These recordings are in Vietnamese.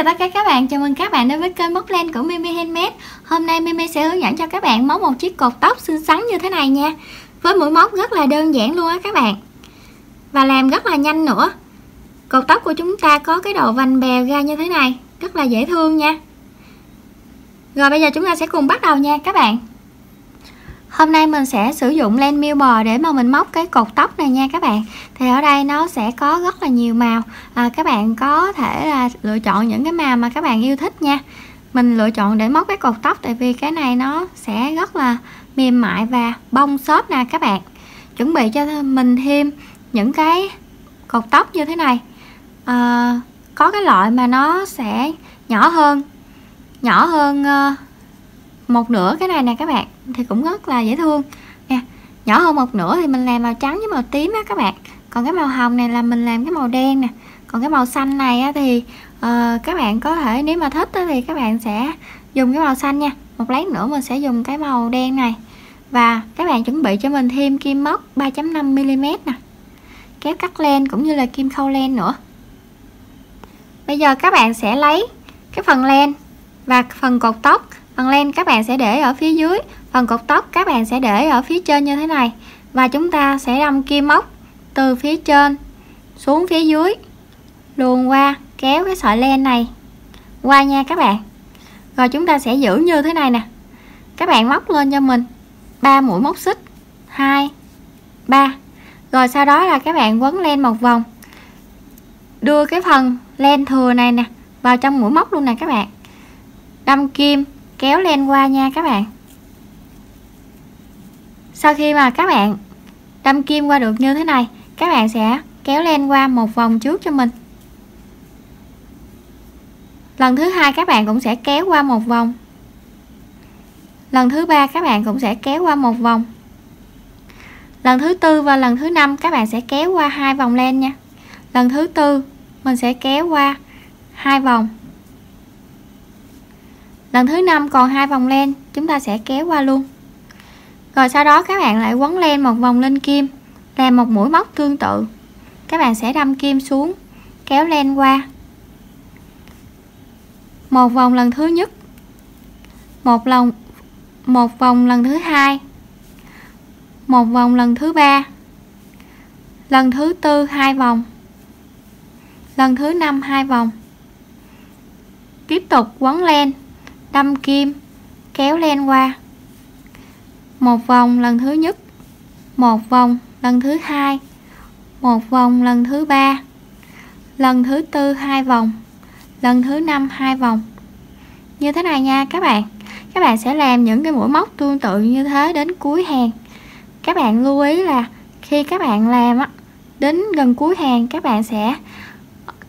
tất cả các bạn, chào mừng các bạn đến với kênh móc len của Mimi Handmade. Hôm nay Mimi sẽ hướng dẫn cho các bạn móc một chiếc cột tóc xinh xắn như thế này nha. Với mũi móc rất là đơn giản luôn á các bạn, và làm rất là nhanh nữa. Cột tóc của chúng ta có cái độ vành bèo ra như thế này, rất là dễ thương nha. Rồi bây giờ chúng ta sẽ cùng bắt đầu nha các bạn. Hôm nay mình sẽ sử dụng len miêu bò để mà mình móc cái cột tóc này nha các bạn. Thì ở đây nó sẽ có rất là nhiều màu, các bạn có thể là lựa chọn những cái màu mà các bạn yêu thích nha. Mình lựa chọn để móc cái cột tóc tại vì cái này nó sẽ rất là mềm mại và bông xốp nè các bạn. Chuẩn bị cho mình thêm những cái cột tóc như thế này. Có cái loại mà nó sẽ nhỏ hơn một nửa cái này nè các bạn, thì cũng rất là dễ thương nè. Nhỏ hơn một nửa thì mình làm màu trắng với màu tím á các bạn, còn cái màu hồng này là mình làm cái màu đen nè. Còn cái màu xanh này á, thì các bạn có thể nếu mà thích á, thì các bạn sẽ dùng cái màu xanh nha. Một lát nữa mình sẽ dùng cái màu đen này. Và các bạn chuẩn bị cho mình thêm kim móc 3.5mm nè, kéo cắt len cũng như là kim khâu len nữa. Bây giờ các bạn sẽ lấy cái phần len và phần cột tóc. Phần len các bạn sẽ để ở phía dưới, phần cột tóc các bạn sẽ để ở phía trên như thế này. Và chúng ta sẽ đâm kim móc từ phía trên xuống phía dưới, luồn qua, kéo cái sợi len này qua nha các bạn. Rồi chúng ta sẽ giữ như thế này nè. Các bạn móc lên cho mình 3 mũi móc xích, 2, 3. Rồi sau đó là các bạn quấn len một vòng, đưa cái phần len thừa này nè vào trong mũi móc luôn nè các bạn. Đâm kim, kéo len qua nha các bạn. Sau khi mà các bạn đâm kim qua được như thế này, các bạn sẽ kéo len qua một vòng trước cho mình. Lần thứ hai các bạn cũng sẽ kéo qua một vòng. Lần thứ ba các bạn cũng sẽ kéo qua một vòng. Lần thứ tư và lần thứ năm các bạn sẽ kéo qua 2 vòng len nha. Lần thứ tư mình sẽ kéo qua 2 vòng. Lần thứ năm còn 2 vòng len, chúng ta sẽ kéo qua luôn. Rồi sau đó các bạn lại quấn len một vòng lên kim, làm một mũi móc tương tự. Các bạn sẽ đâm kim xuống, kéo len qua một vòng lần thứ nhất, một vòng lần thứ hai, một vòng lần thứ ba, lần thứ tư 2 vòng, lần thứ năm 2 vòng. Tiếp tục quấn len, đâm kim, kéo len qua một vòng lần thứ nhất, một vòng lần thứ hai, một vòng lần thứ ba, lần thứ tư 2 vòng, lần thứ năm 2 vòng. Như thế này nha các bạn. Các bạn sẽ làm những cái mũi móc tương tự như thế đến cuối hàng. Các bạn lưu ý là khi các bạn làm á, đến gần cuối hàng các bạn sẽ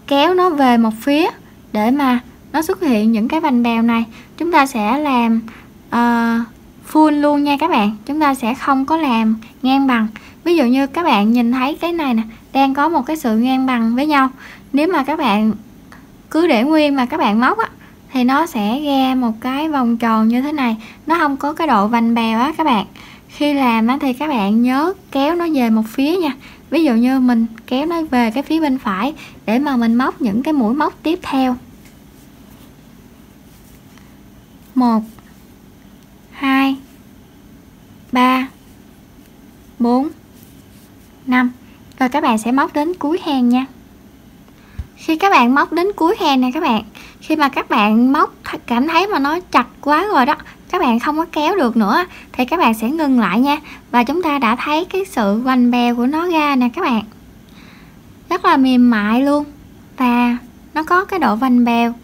kéo nó về một phía để mà nó xuất hiện những cái vành bèo này. Chúng ta sẽ làm full luôn nha các bạn, chúng ta sẽ không có làm ngang bằng. Ví dụ như các bạn nhìn thấy cái này nè, đang có một cái sự ngang bằng với nhau. Nếu mà các bạn cứ để nguyên mà các bạn móc á, thì nó sẽ ra một cái vòng tròn như thế này, nó không có cái độ vành bèo á các bạn. Khi làm á, thì các bạn nhớ kéo nó về một phía nha. Ví dụ như mình kéo nó về cái phía bên phải để mà mình móc những cái mũi móc tiếp theo. 1, 2, 3, 4, 5. Rồi các bạn sẽ móc đến cuối hàng nha. Khi các bạn móc đến cuối hàng này các bạn, khi mà các bạn móc cảm thấy mà nó chặt quá rồi đó, các bạn không có kéo được nữa, thì các bạn sẽ ngừng lại nha. Và chúng ta đã thấy cái sự vành bèo của nó ra nè các bạn, rất là mềm mại luôn, và nó có cái độ vành bèo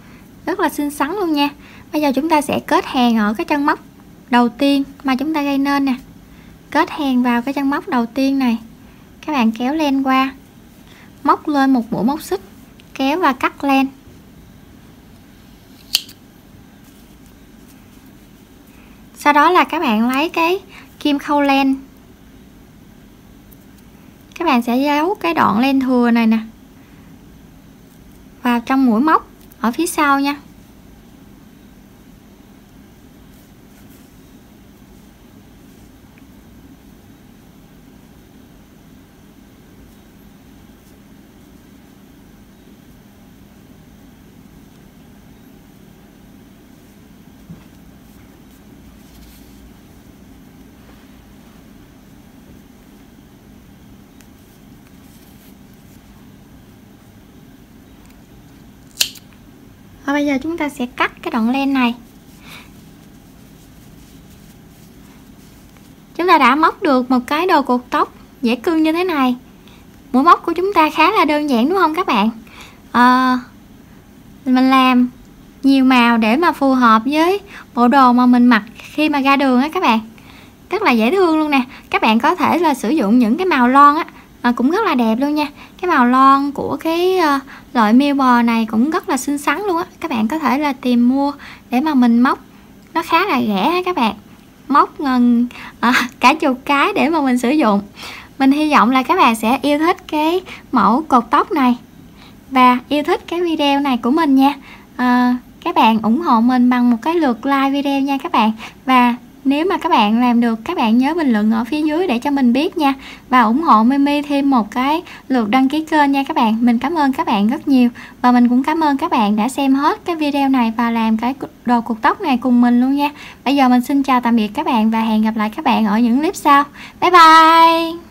rất là xinh xắn luôn nha. Bây giờ chúng ta sẽ kết hàng ở cái chân móc đầu tiên mà chúng ta gây nên nè. Kết hàng vào cái chân móc đầu tiên này, các bạn kéo len qua, móc lên một mũi móc xích, kéo và cắt len. Sau đó là các bạn lấy cái kim khâu len, các bạn sẽ giấu cái đoạn len thừa này nè vào trong mũi móc ở phía sau nha. Và bây giờ chúng ta sẽ cắt cái đoạn len này. Chúng ta đã móc được một cái đồ cột tóc dễ cưng như thế này. Mũi móc của chúng ta khá là đơn giản đúng không các bạn? Mình làm nhiều màu để mà phù hợp với bộ đồ mà mình mặc khi mà ra đường á các bạn. Rất là dễ thương luôn nè. Các bạn có thể là sử dụng những cái màu lon á, cũng rất là đẹp luôn nha. Cái màu lon của cái loại miêu bò này cũng rất là xinh xắn luôn á. Các bạn có thể là tìm mua để mà mình móc. Nó khá là rẻ ha các bạn. Móc cả chục cái để mà mình sử dụng. Mình hy vọng là các bạn sẽ yêu thích cái mẫu cột tóc này và yêu thích cái video này của mình nha. Các bạn ủng hộ mình bằng một cái lượt like video nha các bạn. Và nếu mà các bạn làm được, các bạn nhớ bình luận ở phía dưới để cho mình biết nha. Và ủng hộ Mimi thêm một cái lượt đăng ký kênh nha các bạn. Mình cảm ơn các bạn rất nhiều. Và mình cũng cảm ơn các bạn đã xem hết cái video này và làm cái đồ cột tóc này cùng mình luôn nha. Bây giờ mình xin chào tạm biệt các bạn và hẹn gặp lại các bạn ở những clip sau. Bye bye.